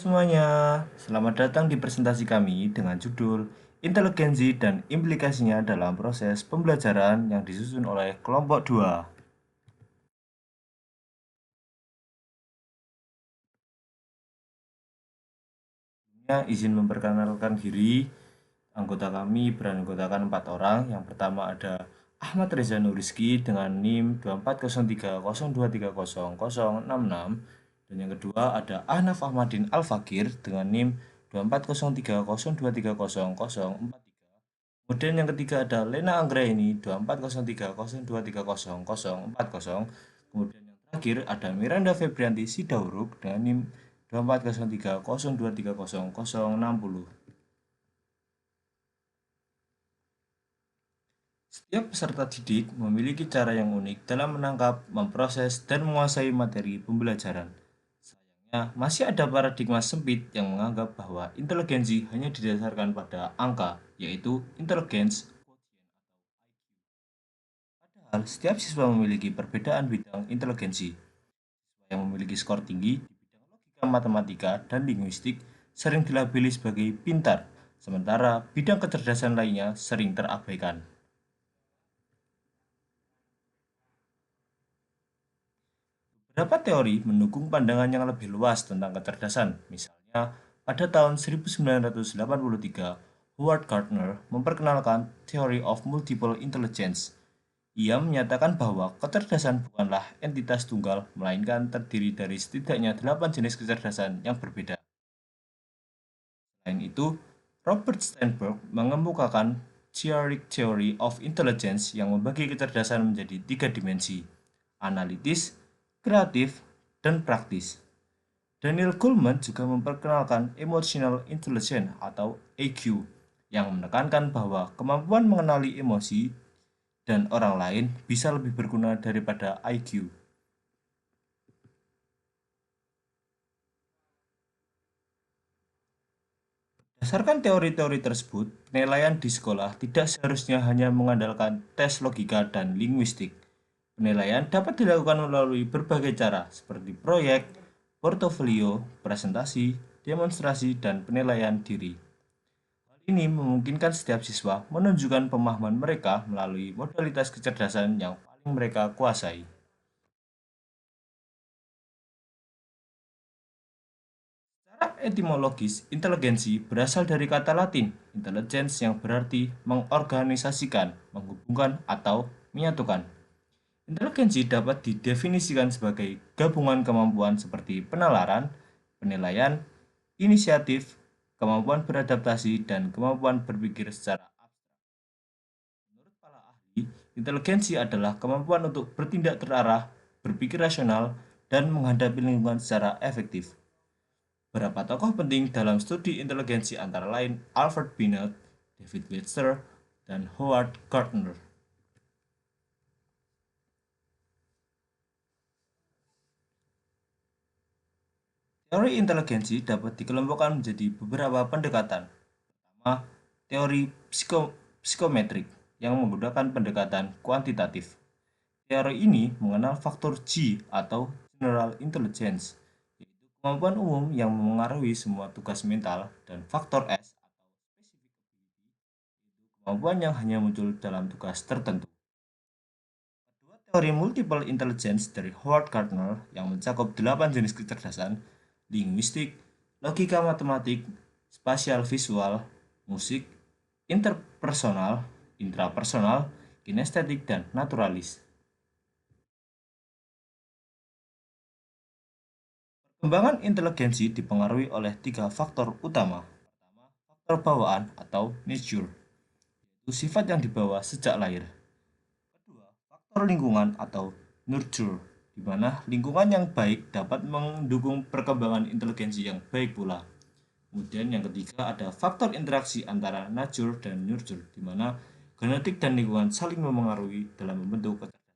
Semuanya, selamat datang di presentasi kami dengan judul Inteligensi dan Implikasinya dalam Proses Pembelajaran yang disusun oleh kelompok 2. Izin memperkenalkan diri, anggota kami beranggotakan 4 orang. Yang pertama ada Ahmad Reza Nuriski dengan NIM 240302300066, dan yang kedua ada Ahnaf Ahmadin Al-Fakir dengan NIM 240302300043. Kemudian yang ketiga ada Lena Anggraini 240302300040. Kemudian yang terakhir ada Miranda Febrianti Sidauruk dengan NIM 240302300060. Setiap peserta didik memiliki cara yang unik dalam menangkap, memproses, dan menguasai materi pembelajaran. Sayangnya, masih ada paradigma sempit yang menganggap bahwa inteligensi hanya didasarkan pada angka, yaitu intelligence. Padahal, setiap siswa memiliki perbedaan bidang inteligensi. Siswa yang memiliki skor tinggi di bidang logika, matematika, dan linguistik sering dilabeli sebagai pintar, sementara bidang kecerdasan lainnya sering terabaikan. Beberapa teori mendukung pandangan yang lebih luas tentang kecerdasan. Misalnya, pada tahun 1983, Howard Gardner memperkenalkan Theory of Multiple Intelligence. Ia menyatakan bahwa kecerdasan bukanlah entitas tunggal, melainkan terdiri dari setidaknya 8 jenis kecerdasan yang berbeda. Selain itu, Robert Sternberg mengemukakan Theory of Intelligence yang membagi kecerdasan menjadi 3 dimensi: analitis, kreatif, dan praktis. Daniel Goleman juga memperkenalkan Emotional Intelligence atau EQ, yang menekankan bahwa kemampuan mengenali emosi dan orang lain bisa lebih berguna daripada IQ. Berdasarkan teori-teori tersebut, penilaian di sekolah tidak seharusnya hanya mengandalkan tes logika dan linguistik. Penilaian dapat dilakukan melalui berbagai cara, seperti proyek, portofolio, presentasi, demonstrasi, dan penilaian diri. Hal ini memungkinkan setiap siswa menunjukkan pemahaman mereka melalui modalitas kecerdasan yang paling mereka kuasai. Secara etimologis, inteligensi berasal dari kata Latin intelligens yang berarti mengorganisasikan, menghubungkan, atau menyatukan. Inteligensi dapat didefinisikan sebagai gabungan kemampuan seperti penalaran, penilaian, inisiatif, kemampuan beradaptasi, dan kemampuan berpikir secara abstrak. Menurut para ahli, inteligensi adalah kemampuan untuk bertindak terarah, berpikir rasional, dan menghadapi lingkungan secara efektif. Beberapa tokoh penting dalam studi inteligensi antara lain Alfred Binet, David Webster, dan Howard Gardner. Teori inteligensi dapat dikelompokkan menjadi beberapa pendekatan. Pertama, teori psikometrik yang menggunakan pendekatan kuantitatif. Teori ini mengenal faktor G atau General Intelligence, yaitu kemampuan umum yang memengaruhi semua tugas mental, dan faktor S atau Specific Ability, yaitu kemampuan yang hanya muncul dalam tugas tertentu. Kedua, teori multiple intelligence dari Howard Gardner yang mencakup 8 jenis kecerdasan: linguistik, logika matematik, spasial visual, musik, interpersonal, intrapersonal, kinestetik, dan naturalis. Perkembangan inteligensi dipengaruhi oleh 3 faktor utama. Pertama, faktor bawaan atau nature, yaitu sifat yang dibawa sejak lahir. Kedua, faktor lingkungan atau nurture, di mana lingkungan yang baik dapat mendukung perkembangan inteligensi yang baik pula. Kemudian yang ketiga ada faktor interaksi antara nature dan nurture, di mana genetik dan lingkungan saling memengaruhi dalam membentuk kecerdasan seseorang.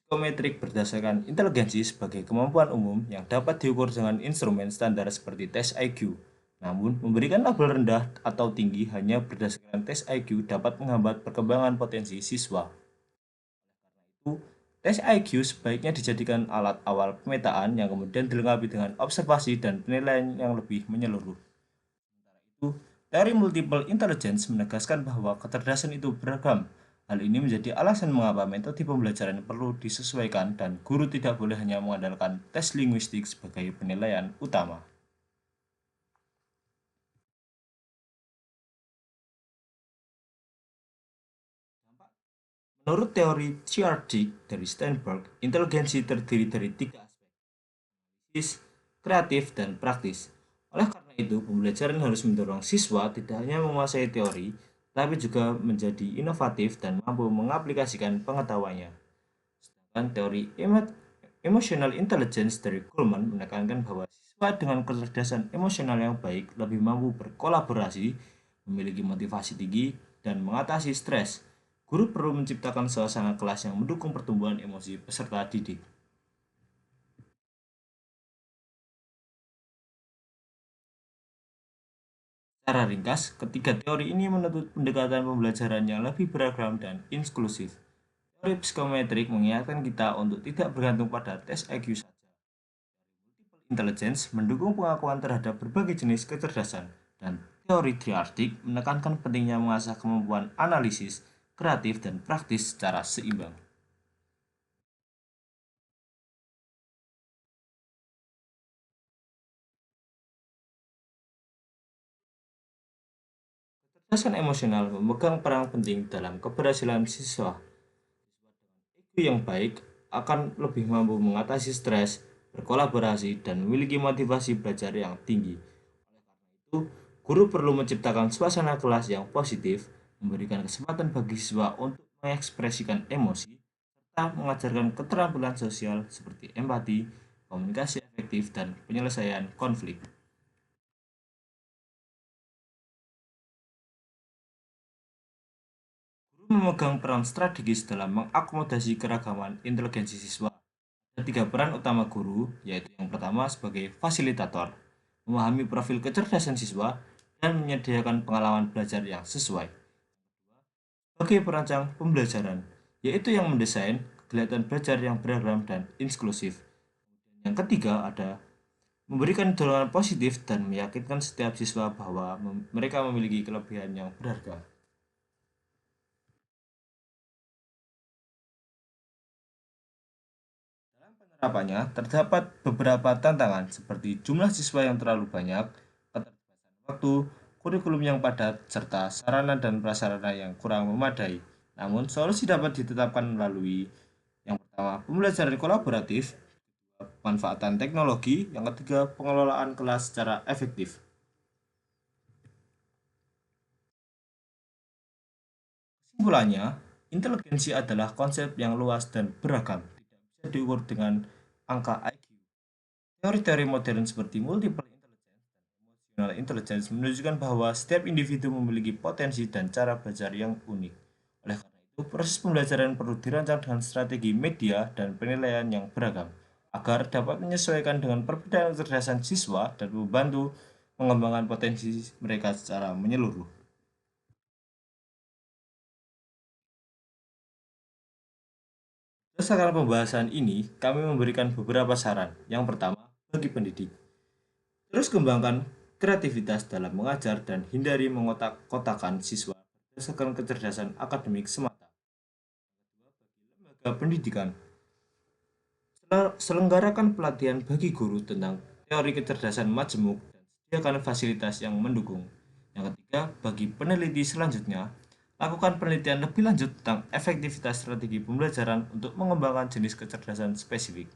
Psikometrik berdasarkan inteligensi sebagai kemampuan umum yang dapat diukur dengan instrumen standar seperti tes IQ. Namun, memberikan label rendah atau tinggi hanya berdasarkan tes IQ dapat menghambat perkembangan potensi siswa. Tes IQ sebaiknya dijadikan alat awal pemetaan yang kemudian dilengkapi dengan observasi dan penilaian yang lebih menyeluruh. Itu, teori multiple intelligence menegaskan bahwa kecerdasan itu beragam. Hal ini menjadi alasan mengapa metode pembelajaran perlu disesuaikan dan guru tidak boleh hanya mengandalkan tes linguistik sebagai penilaian utama. Menurut teori triartic dari Steinberg, inteligensi terdiri dari tiga aspek, kreatif, dan praktis. Oleh karena itu, pembelajaran harus mendorong siswa tidak hanya menguasai teori, tapi juga menjadi inovatif dan mampu mengaplikasikan pengetahuannya. Sedangkan teori emotional intelligence dari Goleman menekankan bahwa siswa dengan kecerdasan emosional yang baik lebih mampu berkolaborasi, memiliki motivasi tinggi, dan mengatasi stres. Guru perlu menciptakan suasana kelas yang mendukung pertumbuhan emosi peserta didik. Secara ringkas, ketiga teori ini menuntut pendekatan pembelajaran yang lebih beragam dan inklusif. Teori psikometrik mengingatkan kita untuk tidak bergantung pada tes IQ saja. Intelligence mendukung pengakuan terhadap berbagai jenis kecerdasan, dan teori triartik menekankan pentingnya mengasah kemampuan analisis, kreatif, dan praktis secara seimbang. Kecerdasan emosional memegang peran penting dalam keberhasilan siswa. IQ yang baik akan lebih mampu mengatasi stres, berkolaborasi, dan memiliki motivasi belajar yang tinggi. Itu, guru perlu menciptakan suasana kelas yang positif, memberikan kesempatan bagi siswa untuk mengekspresikan emosi, serta mengajarkan keterampilan sosial seperti empati, komunikasi efektif, dan penyelesaian konflik. Guru memegang peran strategis dalam mengakomodasi keragaman inteligensi siswa. Ada tiga peran utama guru, yaitu yang pertama sebagai fasilitator, memahami profil kecerdasan siswa, dan menyediakan pengalaman belajar yang sesuai. Sebagai perancang pembelajaran, yaitu yang mendesain kegiatan belajar yang beragam dan inklusif. Yang ketiga ada memberikan dorongan positif dan meyakinkan setiap siswa bahwa mereka memiliki kelebihan yang berharga. Penerapannya terdapat beberapa tantangan seperti jumlah siswa yang terlalu banyak, keterbatasan waktu, kurikulum yang padat, serta sarana dan prasarana yang kurang memadai. Namun, solusi dapat ditetapkan melalui yang pertama, pembelajaran kolaboratif, pemanfaatan teknologi, yang ketiga, pengelolaan kelas secara efektif. Kesimpulannya, inteligensi adalah konsep yang luas dan beragam, tidak bisa diukur dengan angka IQ. Teori-teori modern seperti multiple intelligence dan emotional intelligence menunjukkan bahwa setiap individu memiliki potensi dan cara belajar yang unik. Oleh karena itu, proses pembelajaran perlu dirancang dengan strategi media dan penilaian yang beragam, agar dapat menyesuaikan dengan perbedaan kecerdasan siswa dan membantu mengembangkan potensi mereka secara menyeluruh. Berdasarkan pembahasan ini, kami memberikan beberapa saran. Yang pertama, bagi pendidik, terus kembangkan kreativitas dalam mengajar dan hindari mengotak-kotakan siswa berdasarkan kecerdasan akademik semata. Lembaga pendidikan, selenggarakan pelatihan bagi guru tentang teori kecerdasan majemuk dan sediakan fasilitas yang mendukung. Yang ketiga, bagi peneliti selanjutnya, lakukan penelitian lebih lanjut tentang efektivitas strategi pembelajaran untuk mengembangkan jenis kecerdasan spesifik.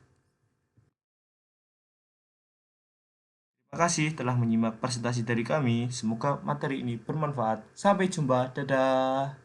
Terima kasih telah menyimak presentasi dari kami. Semoga materi ini bermanfaat. Sampai jumpa. Dadah.